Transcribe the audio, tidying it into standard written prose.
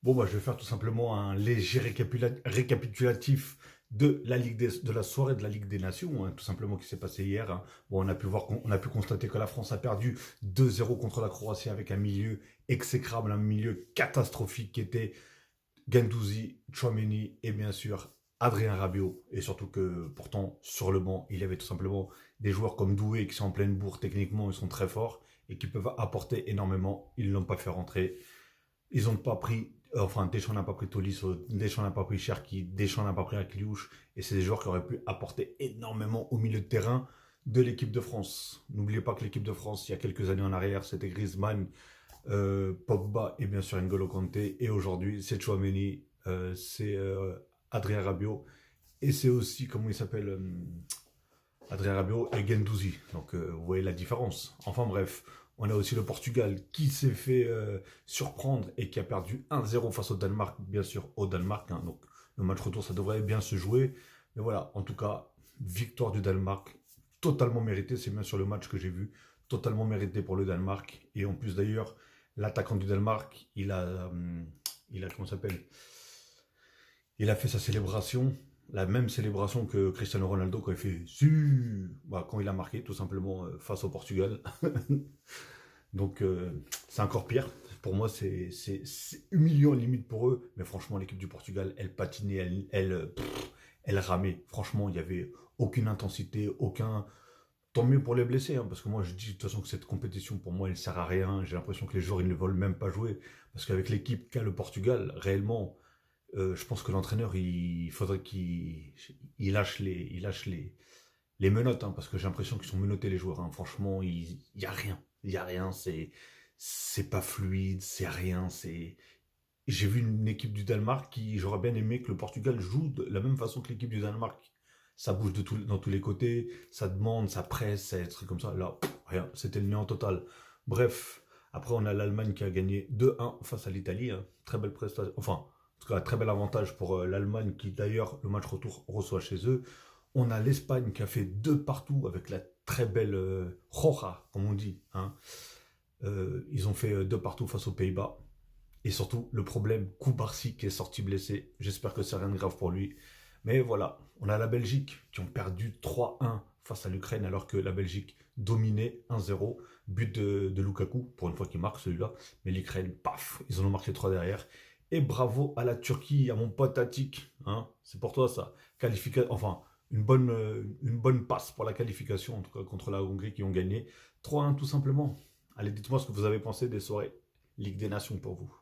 Bon, bah, je vais faire tout simplement un léger récapitulatif de la de la soirée de la Ligue des Nations, hein, tout simplement qui s'est passé hier, hein. Bon, on a pu voir, on a pu constater que la France a perdu 2-0 contre la Croatie avec un milieu exécrable, un milieu catastrophique qui était Guendouzi, Tchouaméni et bien sûr Adrien Rabiot. Et surtout que pourtant sur le banc, il y avait tout simplement des joueurs comme Doué qui sont en pleine bourre techniquement, ils sont très forts et qui peuvent apporter énormément. Ils ne l'ont pas fait rentrer. Ils n'ont pas pris, enfin Deschamps n'a pas pris Tolisso, Deschamps n'a pas pris Cherki, Deschamps n'a pas pris Akliouche. Et c'est des joueurs qui auraient pu apporter énormément au milieu de terrain de l'équipe de France. N'oubliez pas que l'équipe de France, il y a quelques années en arrière, c'était Griezmann, Pogba et bien sûr N'Golo Kanté. Et aujourd'hui, c'est Chouameni, c'est Adrien Rabiot. Et c'est aussi, comment il s'appelle Adrien Rabiot et Guendouzi. Donc vous voyez la différence. Enfin bref, on a aussi le Portugal qui s'est fait surprendre et qui a perdu 1-0 face au Danemark, bien sûr au Danemark, hein. Donc le match retour, ça devrait bien se jouer. Mais voilà, en tout cas, victoire du Danemark, totalement méritée. C'est bien sur le match que j'ai vu, totalement mérité pour le Danemark. Et en plus d'ailleurs, l'attaquant du Danemark, il a comment ça s'appelle il a fait sa célébration, la même célébration que Cristiano Ronaldo quand il fait su, bah, quand il a marqué tout simplement face au Portugal. Donc c'est encore pire. Pour moi, c'est humiliant limite pour eux. Mais franchement, l'équipe du Portugal, elle patinait, elle ramait. Franchement, il n'y avait aucune intensité, aucun. Tant mieux pour les blessés, hein, parce que moi je dis de toute façon que cette compétition pour moi elle sert à rien. J'ai l'impression que les joueurs ils ne veulent même pas jouer. Parce qu'avec l'équipe qu'a le Portugal, réellement, je pense que l'entraîneur, il faudrait qu'il lâche les menottes, hein, parce que j'ai l'impression qu'ils sont menottés les joueurs, hein. Franchement, il n'y a rien. Il n'y a rien, c'est pas fluide, c'est rien. J'ai vu une équipe du Danemark qui, j'aurais bien aimé que le Portugal joue de la même façon que l'équipe du Danemark. Ça bouge dans tous les côtés, ça demande, ça presse, ça des trucs comme ça. Là, rien, c'était le néant total. Bref, après on a l'Allemagne qui a gagné 2-1 face à l'Italie, hein. Très belle prestation, enfin, en tout cas, très bel avantage pour l'Allemagne qui d'ailleurs, le match retour reçoit chez eux. On a l'Espagne qui a fait 2 partout avec la très belle Roja, comme on dit, hein. Ils ont fait 2 partout face aux Pays-Bas. Et surtout, le problème, Koubarsi qui est sorti blessé. J'espère que c'est rien de grave pour lui. Mais voilà, on a la Belgique qui ont perdu 3-1 face à l'Ukraine alors que la Belgique dominait 1-0. But de Lukaku, pour une fois qu'il marque celui-là. Mais l'Ukraine, paf, ils en ont marqué 3 derrière. Et bravo à la Turquie, à mon pote Attic, hein. C'est pour toi ça. Enfin, une bonne passe pour la qualification, en tout cas contre la Hongrie qui ont gagné 3-1 tout simplement. Allez, dites-moi ce que vous avez pensé des soirées Ligue des Nations pour vous.